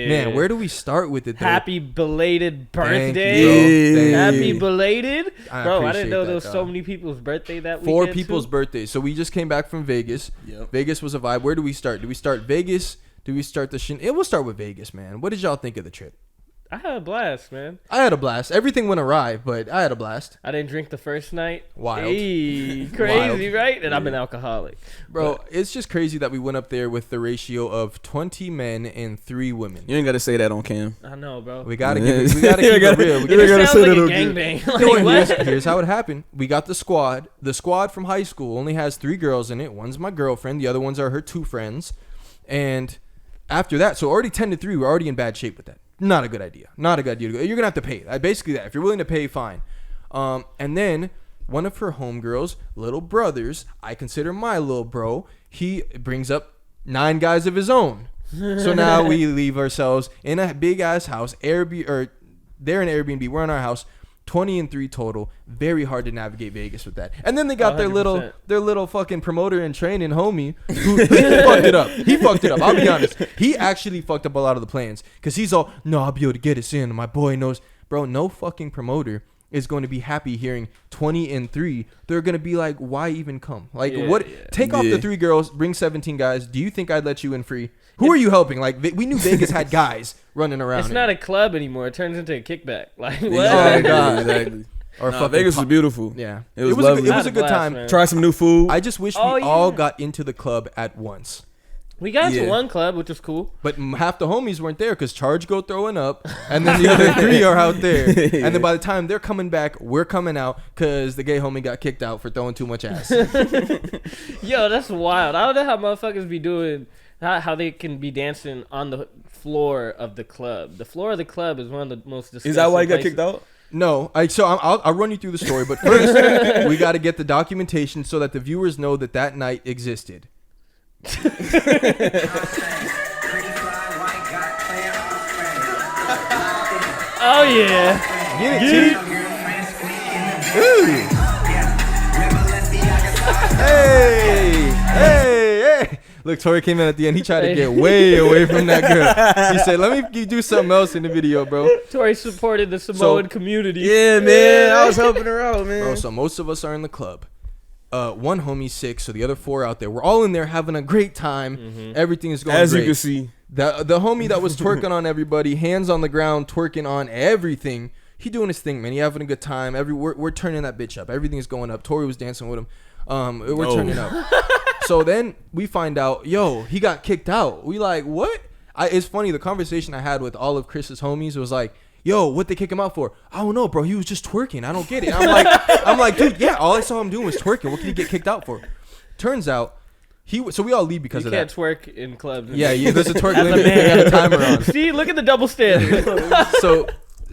Man, where do we start with it, though? Happy belated birthday. Thank you. Happy belated. Bro, I didn't know there was that, so many people's birthday that weekend. 4 people's birthdays. So we just came back from Vegas. Yep. Vegas was a vibe. Where do we start? Do we start Vegas? Do we start we'll start with Vegas, man. What did y'all think of the trip? I had a blast, man. I had a blast. Everything went awry, but I had a blast. I didn't drink the first night. Wild. Hey, crazy, right? And I'm an alcoholic. Bro, But it's just crazy that we went up there with the ratio of 20 men and 3 women. You ain't got to say that on cam. I know, bro. We gotta keep it real. It sounds like a gangbang. Like, what? Here's how it happened. We got the squad. The squad from high school only has 3 girls in it. One's my girlfriend. The other ones are her 2 friends. And after that, so already 10 to 3, we're already in bad shape with that. Not a good idea. Not a good idea. You're going to have to pay. Basically that. If you're willing to pay, fine. And then one of her homegirls, little brothers, I consider my little bro, he brings up 9 guys of his own. So now we leave ourselves in a big-ass house. They're in Airbnb. We're in our house. 20 and 3 total. Very hard to navigate Vegas with that. And then they got 100%. their little fucking promoter and training homie who fucked it up. He fucked it up. I'll be honest. He actually fucked up a lot of the plans because he's all, no, I'll be able to get us in. My boy knows. Bro, no fucking promoter is going to be happy hearing 20 and 3. They're going to be like, why even come? Like, take off the 3 girls, bring 17 guys. Do you think I'd let you in free? Who are you helping? Like, we knew Vegas had guys running around. It's not a club anymore. It turns into a kickback. Like, what? Oh, God. Exactly. Or Vegas was beautiful. Yeah. It was lovely. It was a good time. Man. Try some new food. I just wish we all got into the club at once. We got to one club, which was cool. But half the homies weren't there because Charge go throwing up, and then the other 3 are out there. And then by the time they're coming back, we're coming out because the gay homie got kicked out for throwing too much ass. Yo, that's wild. I don't know how motherfuckers be doing, how they can be dancing on the floor of the club. The floor of the club is one of the most disgusting Is that why you got places. kicked out? No, I'll run you through the story, but first we got to get the documentation so that the viewers know that night existed. Oh yeah. Get it, Hey. Look, Tori came in at the end. He tried to get way away from that girl. He said, let me do something else in the video, bro. Tori supported the Samoan community. Yeah, man. I was helping her out, man. Bro, so most of us are in the club. One homie's sick, so the other 4 out there. We're all in there having a great time. Mm-hmm. Everything is going As great. You can see. The homie that was twerking on everybody, hands on the ground, twerking on everything. He doing his thing, man. He having a good time. We're turning that bitch up. Everything is going up. Tori was dancing with him. We're turning up. So then we find out, yo, he got kicked out. We like, what? It's funny. The conversation I had with all of Chris's homies was like, yo, what they kick him out for? I don't know, bro. He was just twerking. I don't get it. I'm like, dude, yeah, all I saw him doing was twerking. What can he get kicked out for? Turns out, so we all leave because of that. You can't twerk in clubs. Yeah, there's a twerk limit. They got a timer on. See, look at the double standard.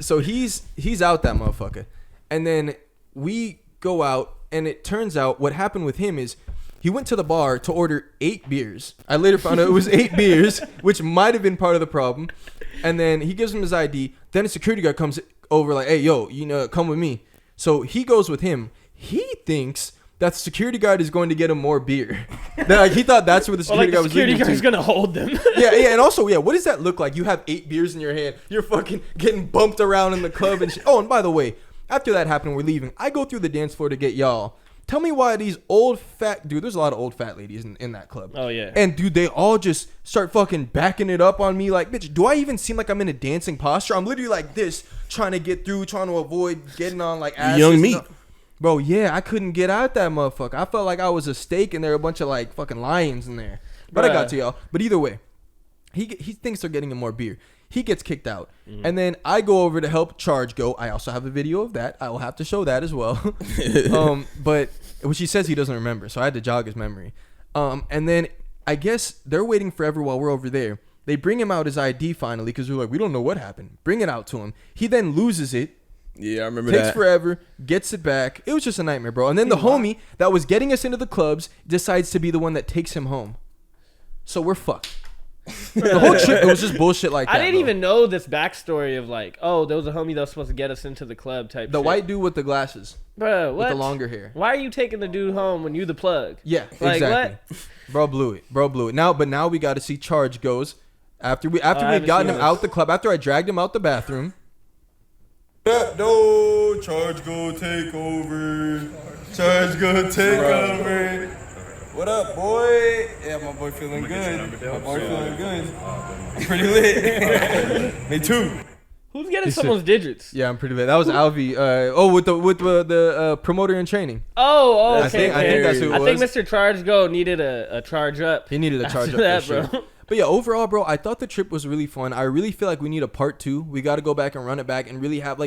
So he's out, that motherfucker. And then we go out, and it turns out what happened with him is he went to the bar to order 8 beers. I later found out it was 8 beers, which might have been part of the problem. And then he gives him his ID. Then a security guard comes over like, hey, yo, come with me. So he goes with him. He thinks that the security guard is going to get him more beer. Like, he thought that's where the security guard was leading to. The security guard's going to hold them. Yeah, and also, what does that look like? You have 8 beers in your hand. You're fucking getting bumped around in the club and shit. Oh, and by the way, after that happened, we're leaving. I go through the dance floor to get y'all. Tell me why these old fat... Dude, there's a lot of old fat ladies in that club. Oh, yeah. And, dude, they all just start fucking backing it up on me. Like, bitch, do I even seem like I'm in a dancing posture? I'm literally like this, trying to get through, trying to avoid getting on, like, asses. Young meat. Bro, yeah, I couldn't get out that motherfucker. I felt like I was a steak and there were a bunch of, like, fucking lions in there. But I got to y'all. But either way, he thinks they're getting him more beer. He gets kicked out. Mm-hmm. And then I go over to help Charge go. I also have a video of that. I will have to show that as well. But which he says he doesn't remember, so I had to jog his memory. And then I guess they're waiting forever while we're over there. They bring him out his ID finally because we're like, we don't know what happened. Bring it out to him. He then loses it. Yeah, I remember that. Takes forever, gets it back. It was just a nightmare, bro. And then the homie that was getting us into the clubs decides to be the one that takes him home. So we're fucked. The whole trip, it was just bullshit like that. I didn't even know this backstory of like, oh, there was a homie that was supposed to get us into the club type The shit. white dude with the glasses. Bro, what? With the longer hair. Why are you taking the dude home when you the plug? Yeah, like, exactly. What? Bro blew it. Now we got to see Charge goes After we had gotten him out the club, after I dragged him out the bathroom. No, charge go take over. Charge go take over. What up, boy? Yeah, my boy feeling good. My boy feeling good. I'm pretty lit. Me too. Who's getting someone's digits? Yeah, I'm pretty lit. That was Alvi. With the promoter in training. Oh, I think that's who it was. I think Mr. Charge Go needed a charge up. He needed a charge up that, for sure. bro. But yeah, overall, bro, I thought the trip was really fun. I really feel like we need a part 2. We got to go back and run it back and really have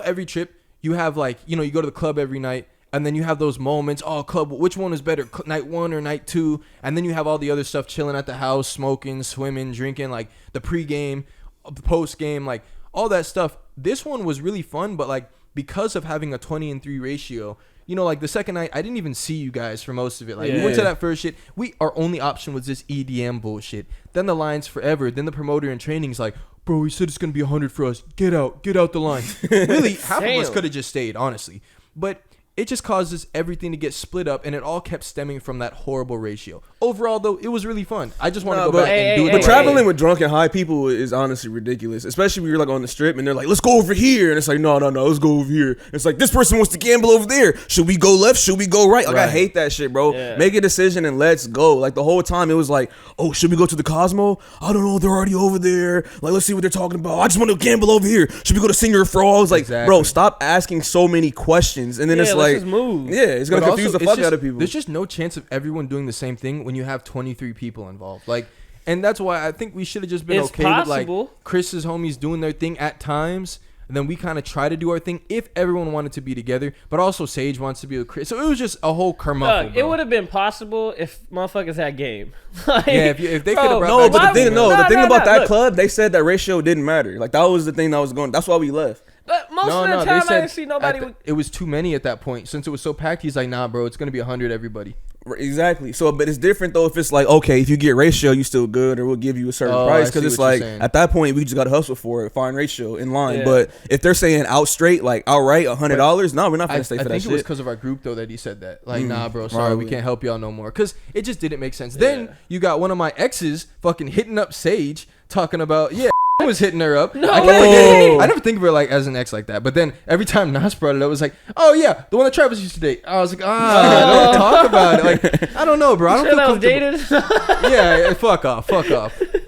every trip you have you go to the club every night. And then you have those moments, club, which one is better, night 1 or night 2? And then you have all the other stuff, chilling at the house, smoking, swimming, drinking, the pregame, the postgame, all that stuff. This one was really fun, but because of having a 20-3 ratio, the second night, I didn't even see you guys for most of it. We went to that first shit. Our only option was this EDM bullshit. Then the line's forever. Then the promoter in training's like, bro, he said it's going to be 100 for us. Get out the line. Really, half of us could have just stayed, honestly. But it just causes everything to get split up, and it all kept stemming from that horrible ratio. Overall, though, it was really fun. I just want to go back and do it. But traveling with drunk and high people is honestly ridiculous, especially when you're on the strip and they're like, let's go over here. And it's like, no, let's go over here. It's like, this person wants to gamble over there. Should we go left? Should we go right? I hate that shit, bro. Yeah. Make a decision and let's go. The whole time it was like, oh, should we go to the Cosmo? I don't know. They're already over there. Let's see what they're talking about. I just want to gamble over here. Should we go to Singer Frogs? Bro, stop asking so many questions. And then it's let's just move. Yeah, it's going to confuse the fuck out of people. There's just no chance of everyone doing the same thing when you have 23 people involved. And that's why I think we should have just been with Chris's homies doing their thing at times. And then we kind of try to do our thing if everyone wanted to be together. But also Sage wants to be with Chris. So it was just a whole kerfuffle. It would have been possible if motherfuckers had game. If they could have brought back the thing about that club, they said that ratio didn't matter. That was the thing that was going. That's why we left. But most of the time, I didn't see nobody. It was too many at that point. Since it was so packed, he's like, nah, bro, it's going to be 100 everybody. Exactly. So, but it's different, though, if it's okay, if you get ratio, you still good, or we'll give you a certain price. Because it's at that point, we just got to hustle for it, find ratio in line. Yeah. But if they're saying out straight, outright, $100, no, we're not going to stay for that shit. I think it was because of our group, though, that he said that. Nah, bro, sorry, we can't help y'all no more. Because it just didn't make sense. Yeah. Then you got one of my exes fucking hitting up Sage, talking about, I was hitting her up. No I never think of her as an ex like that. But then every time Nas brought it up, it was like, oh yeah, the one that Travis used to date. I was like, don't talk about it. I don't know, bro. I don't feel comfortable. Yeah, fuck off.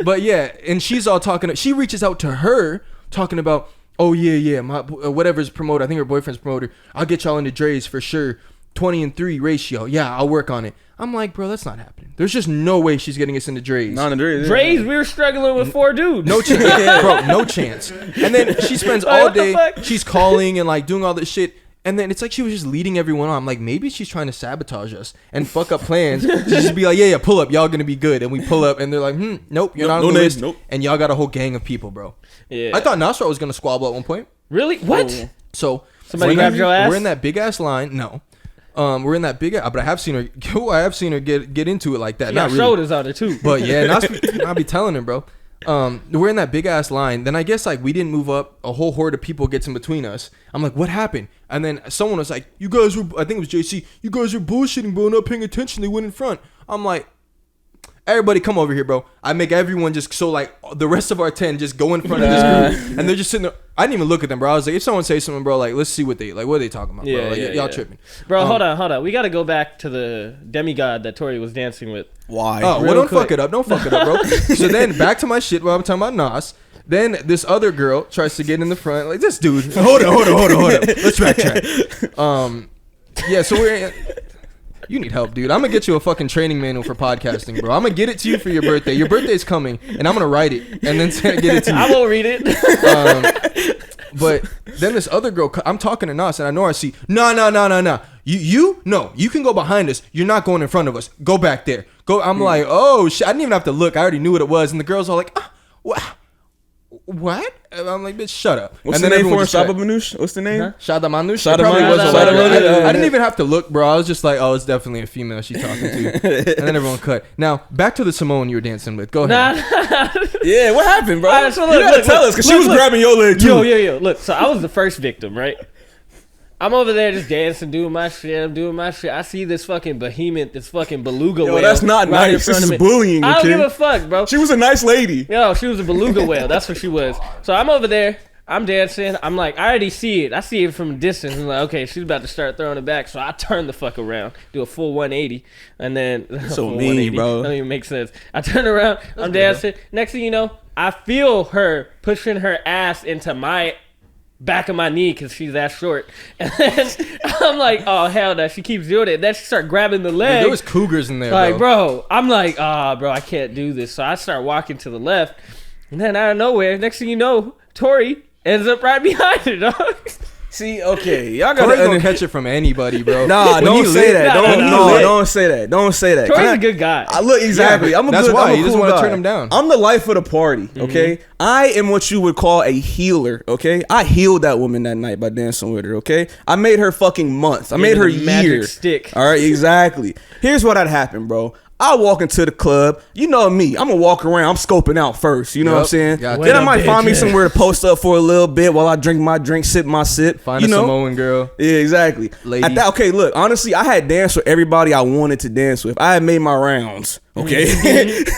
But yeah, and she's all talking. She reaches out to her talking about, oh yeah, my whatever's promoter. I think her boyfriend's promoter. I'll get y'all into Dre's for sure. 20-3 ratio. Yeah, I'll work on it. I'm like, bro, that's not happening. There's just no way she's getting us into Dre's. Not in Dre's. Dre's, we were struggling with 4 dudes. No chance, bro. No chance. And then she spends all day. She's calling and doing all this shit. And then it's like she was just leading everyone on. I'm like, maybe she's trying to sabotage us and fuck up plans to just be like, yeah, pull up. Y'all gonna be good. And we pull up and they're like, nope, you're not on the list. Nope. And y'all got a whole gang of people, bro. Yeah. I thought Nasra was gonna squabble at one point. Really? What? So somebody grabbed your ass? We're in that big ass line. No. We're in that big, but I have seen her get into it like that. She got shoulders on it too. But yeah, I'll be telling her, bro. We're in that big ass line. Then I guess we didn't move up. A whole horde of people gets in between us. I'm like, what happened? And then someone was like, you guys were, I think it was JC. You guys are bullshitting, bro. Not paying attention. They went in front. I'm like, everybody come over here, bro. I make everyone just so the rest of our 10 just go in front of this group, and they're just sitting there. I didn't even look at them, bro. I was like, if someone says something, bro, let's see what are they talking about, bro? Y'all tripping, bro. Hold on. We got to go back to the demigod that Tori was dancing with. Why? Oh, well, don't fuck it up, bro. So then back to my shit while I'm talking about Nas. Then this other girl tries to get in the front, this dude. Hold on. Let's backtrack. Yeah. So we're. You need help, dude. I'm going to get you a fucking training manual for podcasting, bro. I'm going to get it to you for your birthday. Your birthday's coming, and I'm going to write it and then get it to you. I won't read it. But then this other girl, I'm talking to Nas, and I know I see, no. No, you can go behind us. You're not going in front of us. Go back there. Go. I'm like, oh, shit. I didn't even have to look. I already knew what it was. And the girls all like, what? I'm like, bitch, shut up. What's the name for him? Shada Manush? What's the name? Shada Manush. I I didn't even have to look, bro. I was just like, oh, it's definitely a female she's talking to. And then everyone cut. Now, back to the Samoan you were dancing with. Go ahead. Yeah, what happened, bro? Right, so look, you gotta tell us, because she was grabbing your leg, too. Yo. Look, so I was the first victim, right? I'm over there just dancing, doing my shit. I'm doing my shit. I see this fucking behemoth, this fucking beluga whale. That's not right nice. in front This of is me. bullying. I don't kid. give a fuck, bro. She was a nice lady. Yo, she was a beluga whale. That's what she was. So I'm over there. I'm dancing. I'm like, I already see it. I see it from a distance. I'm like, okay, she's about to start throwing it back. So I turn the fuck around, do a full 180, and then So mean, bro. Doesn't even make sense. I turn around. I'm dancing. Next thing you know, I feel her pushing her ass into my back of my knee because she's that short. And then I'm like, oh, hell no. She keeps doing it. Then she start grabbing the leg. There was cougars in there, like, bro. I'm like, bro, I can't do this. So I start walking to the left. And then out of nowhere, next thing you know, Tori ends up right behind her, dog. See, okay, y'all Tori's gotta gonna catch it from anybody, bro. Nah, When don't he say lit- that. Don't say that. Don't say that. Tori's a good guy. I look exactly. Yeah, I'm a that's good. why. I'm a You just cool wanna guy. turn him down. I'm the life of the party. Okay, I am what you would call a healer. Okay, I healed that woman that night by dancing with her. Okay, I made her fucking month. I made her the magic year. stick. All right, exactly. Here's what had happened, bro. I walk into the club. You know me. I'm gonna walk around. I'm scoping out first. You know what I'm Yup. saying? Gotcha. Then I Wait might a find me bitch. somewhere to post up for a little bit while I drink my drink, sip my sip. Find you a know? Samoan girl. Yeah, exactly. Lady. At that, okay, look, honestly, I had danced with everybody I wanted to dance with. I had made my rounds, okay?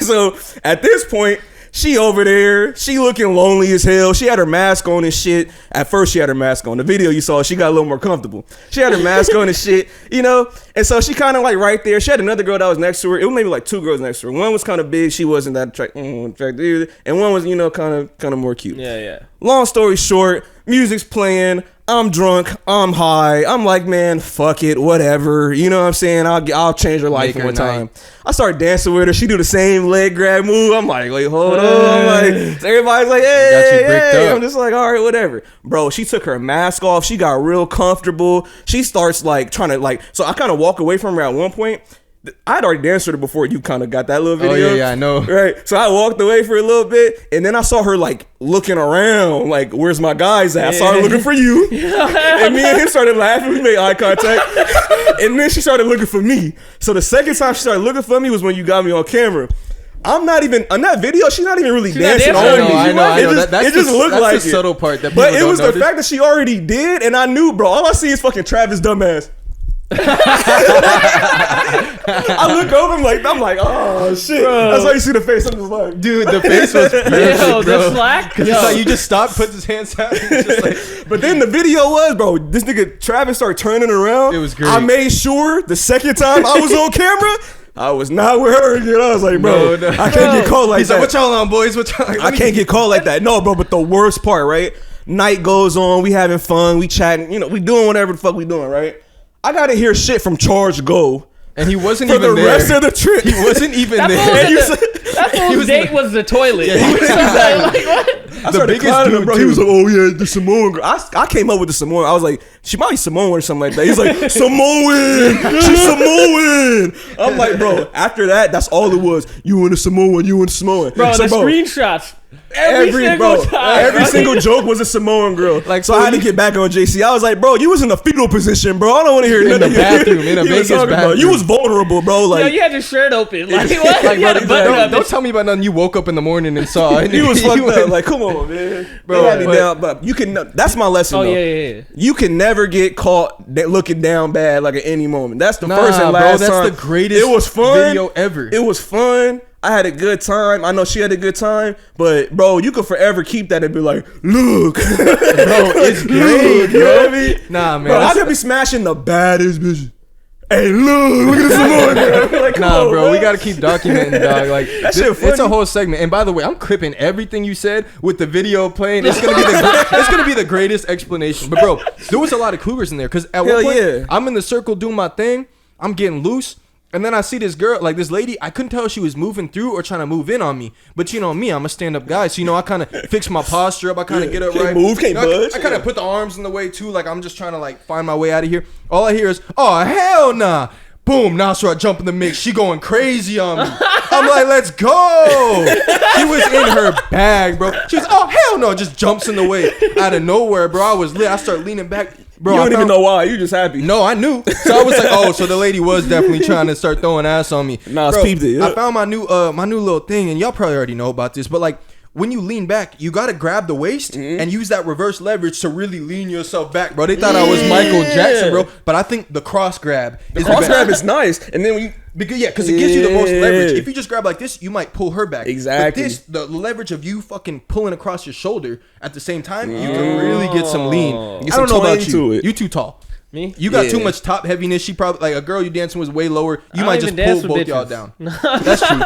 So at this point, she over there, she looking lonely as hell. She had her mask on and shit. At first, she had her mask on. The video you saw, she got a little more comfortable. She had her mask on and shit, you know? And so she kind of like right there. She had another girl that was next to her. It was maybe like two girls next to her. One was kind of big. She wasn't that attractive either. And one was, you know, kind of more cute. Yeah. Long story short, music's playing. I'm drunk. I'm high. I'm like, man, fuck it, whatever. You know what I'm saying? I'll change her life Make her one time. night. I start dancing with her. She do the same leg grab move. I'm like, wait, hold on. I'm like, everybody's like, Got you hey, bricked hey. up. I'm just like, all right, whatever. Bro, she took her mask off. She got real comfortable. She starts like trying to like. So I kind of walk away from her at one point. I'd already danced with her before you kind of got that little video. yeah, I know. Right. So I walked away for a little bit, and then I saw her like looking around, like, where's my guys at? I saw her looking for you. And me and him started laughing. We made eye contact. And then she started looking for me. So the second time she started looking for me was when you got me on camera. I'm not even on that video. She's not even really dancing not dancing. on me. I know. It just, That's it just the, looked that's like the it. subtle part that people But it don't was notice. the fact that she already did, and I knew, bro. All I see is fucking Travis dumbass. I look over, I'm like, oh shit. Bro. That's why you see the face. I'm just like, Dude, the face was perfect, Yo, bro. the slack. Cause it's like you just stop, puts his hands out, and it's just like, but then the video was, bro, this nigga Travis started turning around. It was great. I made sure the second time I was on camera, I was not with her again. I was like, bro, No. I can't get caught like he's that. like, what y'all on, boys? What y'all? I can't get caught like that. No, bro, but the worst part, right? Night goes on, we having fun, we chatting, you know, we doing whatever the fuck we doing, right? I gotta hear shit from Charge Go. And he wasn't For even the there. rest of the trip. He wasn't even That there. fool And you was said- that fool's date was the toilet. Yeah, he was exactly. Like, what? I The started biggest clowning him, dude, bro. He was too. like, oh yeah, the Samoan girl. I came up with the Samoan. I was like, she might be Samoan or something like that. He's like, Samoan. She's Samoan. I'm like, bro, after that, that's all it was. You and the Samoan, you and the Samoan. Bro, So, the screenshots. Every single joke was a Samoan girl. Like, So I had to get back on JC. I was like, bro, you was in the fetal position, bro. I don't want to hear In nothing. the bathroom, in a you was Vegas talking about. You bathroom. was vulnerable, bro. Yo, Like, you had your shirt open. Like, what? Like, You had bro, a button up. don't tell me about nothing you woke up in the morning and saw. And he was fucked went- up. Like, come on, man. Bro, They had me but- down, but you can. That's my lesson. Oh, though. yeah. You can never get caught looking down bad like at any moment. That's the Nah, first and bro, last that's time. the greatest It was fun. video ever. It was fun. I had a good time. I know she had a good time. But bro, you could forever keep that and be like, look, Bro, it's great, look, you know bro. what I mean? Nah, man. Bro, I that's- could be smashing the baddest bitch. Hey, look at this Samoan girl. Like, come Nah, on, bro, we gotta keep documenting, dog. Like That shit it's a funny. whole segment. And by the way, I'm clipping everything you said with the video playing. It's gonna be it's gonna be the greatest explanation. But bro, there was a lot of cougars in there because at Hell one point yeah. I'm in the circle doing my thing. I'm getting loose. And then I see this girl, like this lady, I couldn't tell if she was moving through or trying to move in on me. But you know me, I'm a stand-up guy. So, you know, I kind of fix my posture up. I kind of get up Can't right. move, can't You know, budge. I kind of put the arms in the way too. Like I'm just trying to like find my way out of here. All I hear is, oh, hell nah. Boom, Nasra jump in the mix. She going crazy on me. I'm like, let's go. She was in her bag, bro. She was, oh, hell no. Just jumps in the way out of nowhere, bro. I was lit. I start leaning back. Bro, You I don't even found- know why. You just happy. No, I knew. So I was like, oh, so the lady was definitely trying to start throwing ass on me. Nah, Bro, peeped it, yeah. I found my new little thing, and y'all probably already know about this, but like when you lean back, you gotta grab the waist and use that reverse leverage to really lean yourself back, bro. They thought I was Michael Jackson, bro. But I think the cross grab is nice, and then when you because it gives you the most leverage. If you just grab like this, you might pull her back. Exactly. But the leverage of you fucking pulling across your shoulder at the same time, you can really get some lean. Get I don't know about you. it. You too tall. Me? You got too much top heaviness. She probably like a girl you dancing was way lower. You might just pull both y'all down. That's true.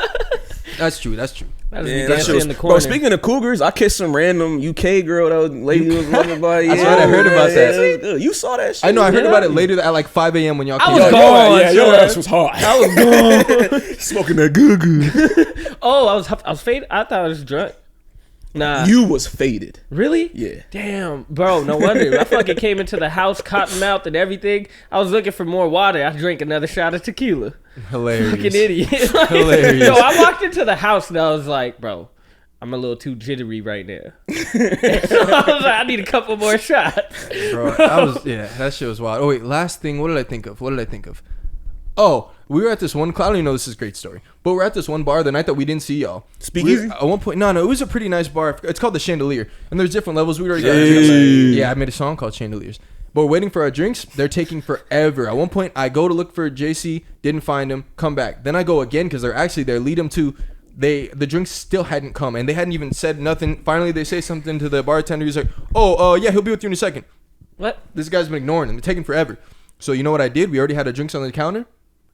That's true. That's true. Bro, speaking of cougars, I kissed some random UK girl that was lady was loving by. That's right. I heard about that. You saw that shit. I know. I heard about it later at like 5 a.m. when y'all came. I was gone. Yeah, your ass was hot. I was gone. Smoking that goo. Oh, I was faded. I thought I was drunk. Nah. You was faded. Really? Yeah. Damn, bro. No wonder. I fucking came into the house, cotton mouth and everything. I was looking for more water. I drank another shot of tequila. Hilarious. Fucking idiot. Like, Hilarious. Yo, I walked into the house and I was like, bro, I'm a little too jittery right now. So I was like, I need a couple more shots. Bro, that shit was wild. Oh wait, last thing. What did I think of? Oh, we were at this one. I don't even know this is a great story, but we're at this one bar the night that we didn't see y'all. Speakeasy? At one point, no, it was a pretty nice bar. It's called the Chandelier, and there's different levels. We already got drinks. Yeah, I made a song called Chandeliers. But we're waiting for our drinks. They're taking forever. At one point, I go to look for JC, didn't find him, come back. Then I go again because they're actually there. Lead them to the drinks still hadn't come, and they hadn't even said nothing. Finally, they say something to the bartender. He's like, yeah, he'll be with you in a second. What? This guy's been ignoring them. They're taking forever. So you know what I did? We already had our drinks on the counter.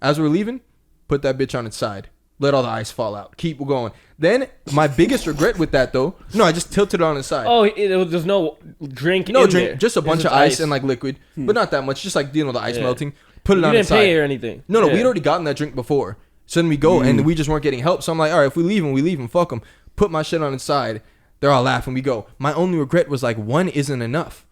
As we're leaving, put that bitch on its side. Let all the ice fall out. Keep going. Then my biggest regret with that though, no, I just tilted it on its side. Oh, there's no drink. No in drink, there. just a bunch of ice and like liquid, but not that much. Just like dealing with the ice melting. Put it on its side. You didn't pay or anything. No, we'd already gotten that drink before. So then we go and we just weren't getting help. So I'm like, all right, if we leave them, fuck them. Put my shit on its side. They're all laughing. We go. My only regret was like one isn't enough.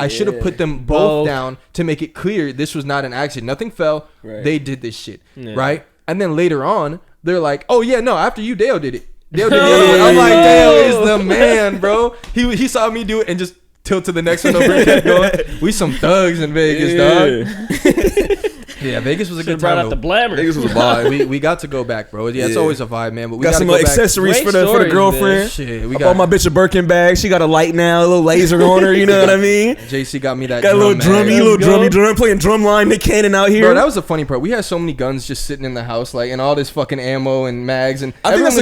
I should have put them both down to make it clear this was not an accident. Nothing fell. Right. They did this shit. Yeah. Right? And then later on, they're like, oh, yeah, no, after you, Dale did it. Dale did the other one. I'm like, Dale is the man, bro. He saw me do it and just tilt to the next one over and kept going. We some thugs in Vegas, dog. Yeah, Vegas was a good time. Brought out the blammer. Vegas was a vibe. we got to go back, bro. Yeah, it's always a vibe, man. But we got some accessories for the girlfriend. Shit, I bought my bitch a Birkin bag. She got a light now, a little laser on her. You know what I mean? JC got me that. Got a little drummy, playing drumline. Nick Cannon out here. Bro, that was the funny part. We had so many guns just sitting in the house, like, and all this fucking ammo and mags. And I think that's a